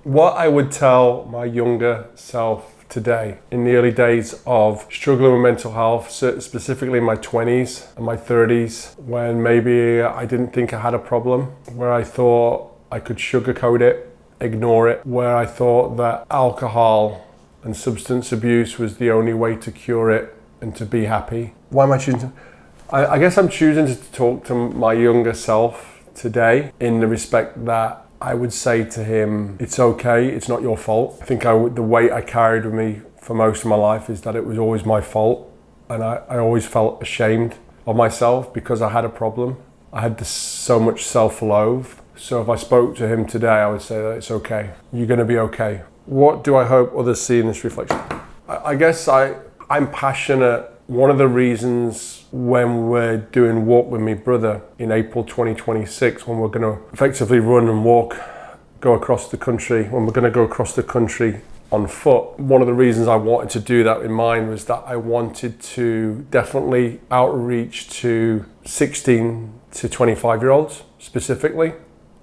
What I would tell my younger self today, in the early days of struggling with mental health, specifically in my 20s and my 30s, when maybe I didn't think I had a problem, where I thought I could sugarcoat it, ignore it, where I thought that alcohol and substance abuse was the only way to cure it and to be happy. Why am I choosing? I guess I'm choosing to talk to my younger self today in the respect that I would say to him, it's okay, it's not your fault. I think the weight I carried with me for most of my life is that it was always my fault, and I always felt ashamed of myself because I had a problem. I had so much self-loathe. So if I spoke to him today, I would say that it's okay, you're gonna be okay. What do I hope others see in this reflection? I guess I'm passionate. One of the reasons when we're doing Walk With Me Brother in April 2026, when we're going to effectively run and walk, go across the country, when we're going to go across the country on foot, one of the reasons I wanted to do that in mind was that I wanted to definitely outreach to 16 to 25 year olds specifically,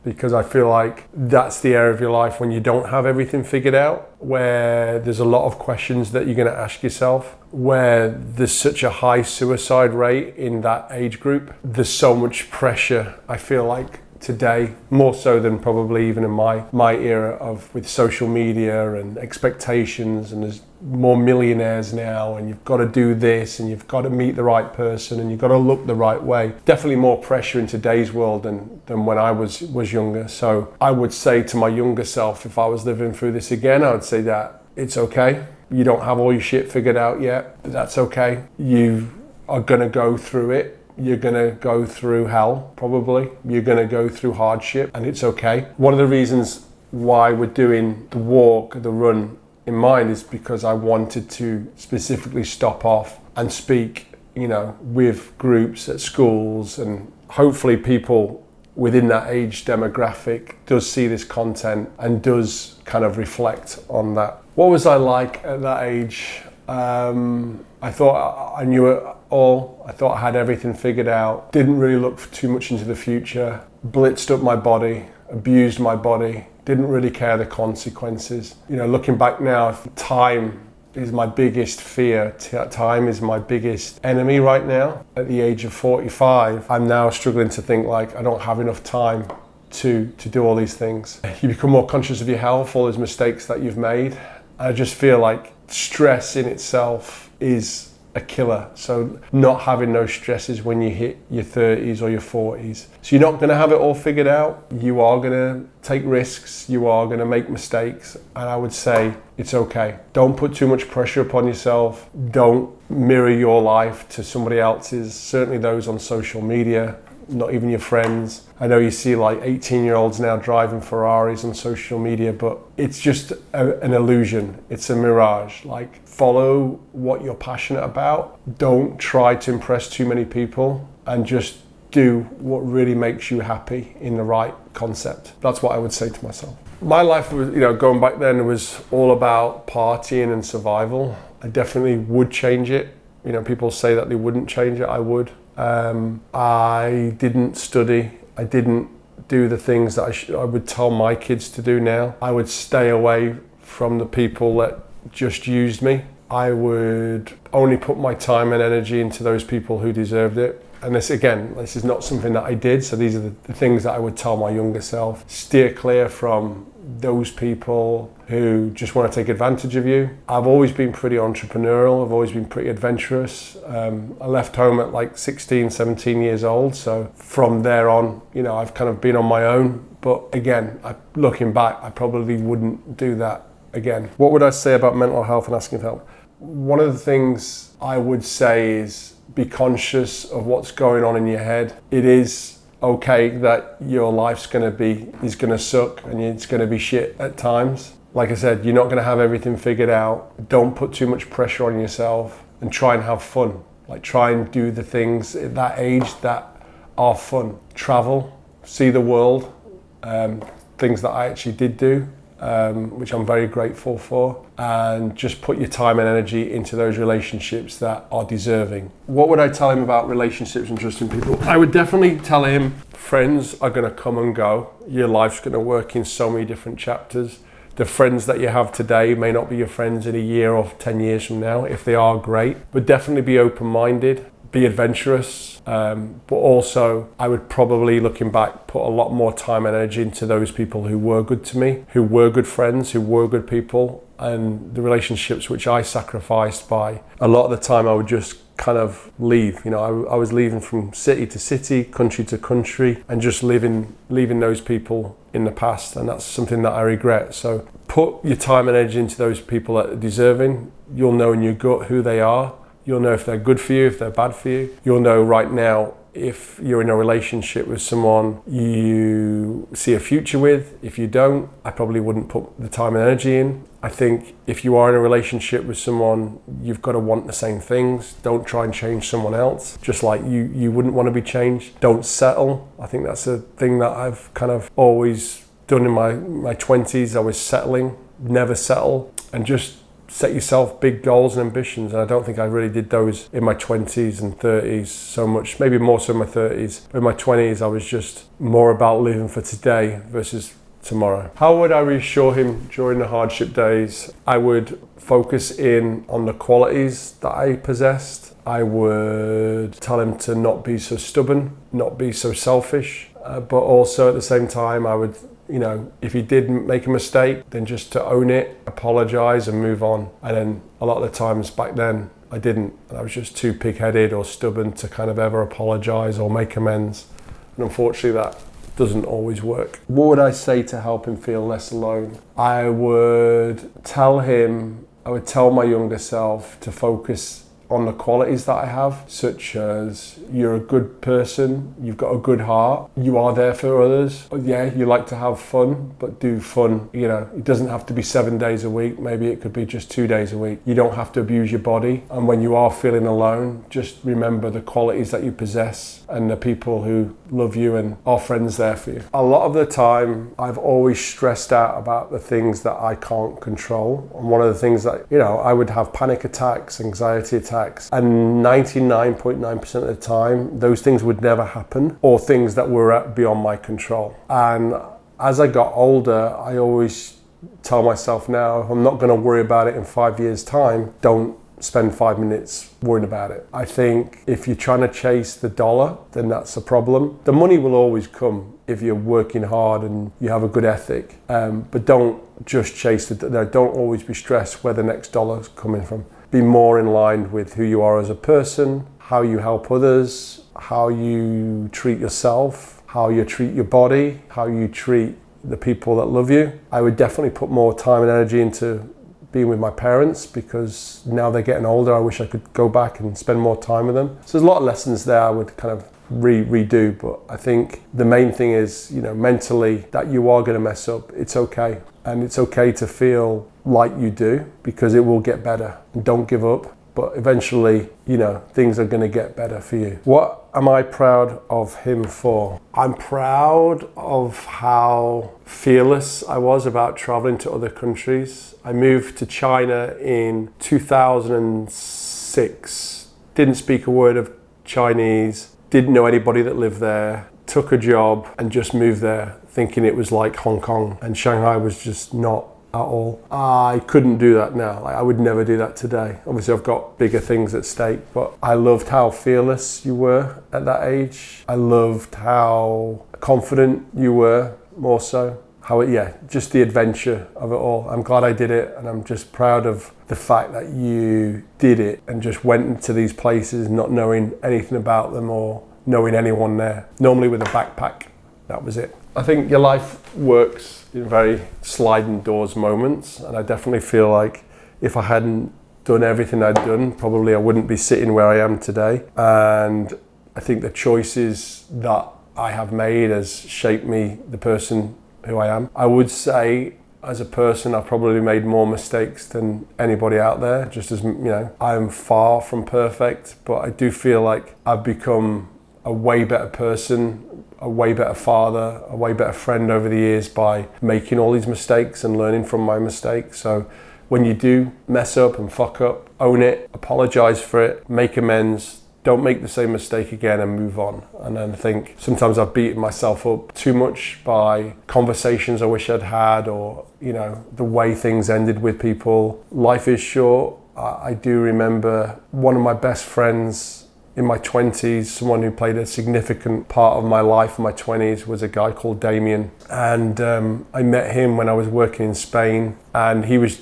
because I feel like that's the area of your life when you don't have everything figured out, where there's a lot of questions that you're going to ask yourself, where there's such a high suicide rate in that age group. There's so much pressure, I feel like, today, more so than probably even in my era with social media and expectations, and there's more millionaires now, and you've got to do this, and you've got to meet the right person, and you've got to look the right way. Definitely more pressure in today's world than when I was younger. So I would say to my younger self, if I was living through this again, I would say that it's okay. You don't have all your shit figured out yet, but that's okay. You are gonna go through it. You're gonna go through hell, probably. You're gonna go through hardship, and it's okay. One of the reasons why we're doing the walk, the run in mind, is because I wanted to specifically stop off and speak, with groups at schools, and hopefully people within that age demographic does see this content and does kind of reflect on that. What was I like at that age? I thought I knew it all. I thought I had everything figured out. Didn't really look too much into the future. Blitzed up my body, abused my body. Didn't really care the consequences. Looking back now, time is my biggest fear. Time is my biggest enemy right now. At the age of 45, I'm now struggling to think like I don't have enough time to do all these things. You become more conscious of your health, all those mistakes that you've made. I just feel like stress in itself is a killer. So not having those stresses when you hit your 30s or your 40s. So you're not going to have it all figured out. You are going to take risks. You are going to make mistakes. And I would say it's okay. Don't put too much pressure upon yourself. Don't mirror your life to somebody else's, certainly those on social media. Not even your friends. I know you see like 18-year-olds now driving Ferraris on social media, but it's just an illusion. It's a mirage. Like, follow what you're passionate about. Don't try to impress too many people, and just do what really makes you happy in the right concept. That's what I would say to myself. My life was, going back then, it was all about partying and survival. I definitely would change it. People say that they wouldn't change it. I would. I didn't study. I didn't do the things that I would tell my kids to do now. I would stay away from the people that just used me. I would only put my time and energy into those people who deserved it. And this is not something that I did. So these are the things that I would tell my younger self. Steer clear from those people who just want to take advantage of you. I've always been pretty entrepreneurial. I've always been pretty adventurous. I left home at like 16, 17 years old. So from there on, I've kind of been on my own. But again, looking back, I probably wouldn't do that again. What would I say about mental health and asking for help? One of the things I would say is be conscious of what's going on in your head. It is okay that your life's is gonna suck and it's gonna be shit at times. Like I said, you're not gonna have everything figured out. Don't put too much pressure on yourself, and try and have fun. Like, try and do the things at that age that are fun. Travel, see the world, things that I actually did do. Which I'm very grateful for, and just put your time and energy into those relationships that are deserving. What would I tell him about relationships and trusting people? I would definitely tell him friends are going to come and go. Your life's going to work in so many different chapters. The friends that you have today may not be your friends in a year or 10 years from now. If they are, great. But definitely be open-minded, be adventurous. But also, I would probably, looking back, put a lot more time and energy into those people who were good to me, who were good friends, who were good people, and the relationships which I sacrificed by. A lot of the time I would just kind of leave. You know, I was leaving from city to city, country to country, and just leaving those people in the past, and that's something that I regret. So put your time and energy into those people that are deserving. You'll know in your gut who they are. You'll know if they're good for you, if they're bad for you. You'll know right now if you're in a relationship with someone you see a future with. If you don't, I probably wouldn't put the time and energy in. I think if you are in a relationship with someone, you've got to want the same things. Don't try and change someone else, just like you wouldn't want to be changed. Don't settle. I think that's a thing that I've kind of always done in my 20s. I was settling. Never settle, and just set yourself big goals and ambitions. And I don't think I really did those in my 20s and 30s so much, maybe more so in my 30s. But in my 20s, I was just more about living for today versus tomorrow. How would I reassure him during the hardship days? I would focus in on the qualities that I possessed. I would tell him to not be so stubborn, not be so selfish, but also at the same time, I would, you know, if he did make a mistake, then just to own it, apologize and move on. And then a lot of the times back then, I didn't. I was just too pig-headed or stubborn to kind of ever apologize or make amends. And unfortunately that doesn't always work. What would I say to help him feel less alone? I would tell my younger self to focus on the qualities that I have, such as you're a good person, you've got a good heart, you are there for others. Yeah, you like to have fun, but do fun. You know, it doesn't have to be 7 days a week. Maybe it could be just 2 days a week. You don't have to abuse your body. And when you are feeling alone, just remember the qualities that you possess and the people who love you and are friends there for you. A lot of the time, I've always stressed out about the things that I can't control. And one of the things that, you know, I would have panic attacks, anxiety attacks, and 99.9% of the time, those things would never happen, or things that were beyond my control. And as I got older, I always tell myself now, I'm not going to worry about it in 5 years' time. Don't spend 5 minutes worrying about it. I think if you're trying to chase the dollar, then that's a problem. The money will always come if you're working hard and you have a good ethic, but don't just chase don't always be stressed where the next dollar's coming from. Be more in line with who you are as a person, how you help others, how you treat yourself, how you treat your body, how you treat the people that love you. I would definitely put more time and energy into being with my parents, because now they're getting older. I wish I could go back and spend more time with them. So there's a lot of lessons there I would kind of redo, but I think the main thing is, you know, mentally, that you are going to mess up. It's okay. And it's okay to feel like you do, because it will get better. And don't give up, but eventually, you know, things are going to get better for you. What am I proud of him for? I'm proud of how fearless I was about traveling to other countries. I moved to China in 2006. Didn't speak a word of Chinese, didn't know anybody that lived there, took a job and just moved there thinking it was like Hong Kong, and Shanghai was just not at all. I couldn't do that now. Like, I would never do that today. Obviously I've got bigger things at stake, but I loved how fearless you were at that age. I loved how confident you were, more so. Just the adventure of it all. I'm glad I did it, and I'm just proud of the fact that you did it and just went into these places not knowing anything about them or knowing anyone there. Normally with a backpack, that was it. I think your life works in very sliding doors moments, and I definitely feel like if I hadn't done everything I'd done, probably I wouldn't be sitting where I am today. And I think the choices that I have made has shaped me, the person who I am. I would say as a person, I've probably made more mistakes than anybody out there, just as, you know, I'm far from perfect, but I do feel like I've become a way better person, a way better father, a way better friend over the years by making all these mistakes and learning from my mistakes. So when you do mess up and fuck up, own it, apologize for it, make amends, don't make the same mistake again and move on. And then I think sometimes I've beaten myself up too much by conversations I wish I'd had, or, you know, the way things ended with people. Life is short. I do remember one of my best friends in my 20s, someone who played a significant part of my life in my 20s, was a guy called Damien. And I met him when I was working in Spain, and he was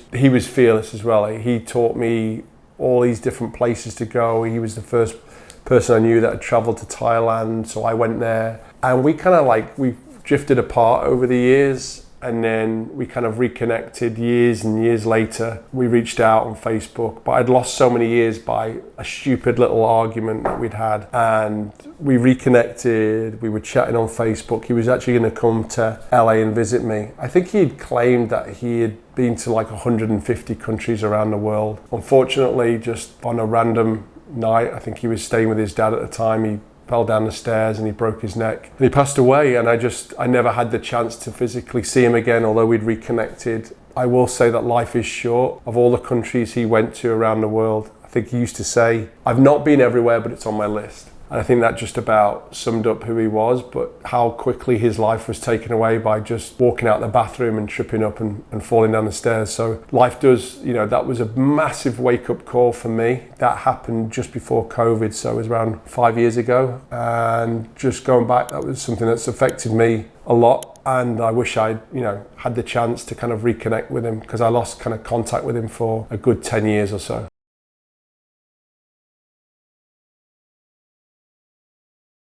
fearless as well. He taught me all these different places to go. He was the first person I knew that had traveled to Thailand, so I went there. And we kind of we drifted apart over the years, and then we kind of reconnected years and years later. We reached out on Facebook, but I'd lost so many years by a stupid little argument that we'd had. And we reconnected, we were chatting on Facebook. He was actually going to come to LA and visit me. I think he'd claimed that he had been to like 150 countries around the world. Unfortunately, just on a random night, I think he was staying with his dad at the time, he fell down the stairs and he broke his neck and he passed away. And I never had the chance to physically see him again, although we'd reconnected. I will say that life is short. Of all the countries he went to around the world, I think he used to say, I've not been everywhere, but it's on my list. And I think that just about summed up who he was, but how quickly his life was taken away by just walking out the bathroom and tripping up and falling down the stairs. So life does, you know, that was a massive wake-up call for me. That happened just before COVID, so it was around 5 years ago. And just going back, that was something that's affected me a lot. And I wish I'd, you know, had the chance to kind of reconnect with him, because I lost kind of contact with him for a good 10 years or so.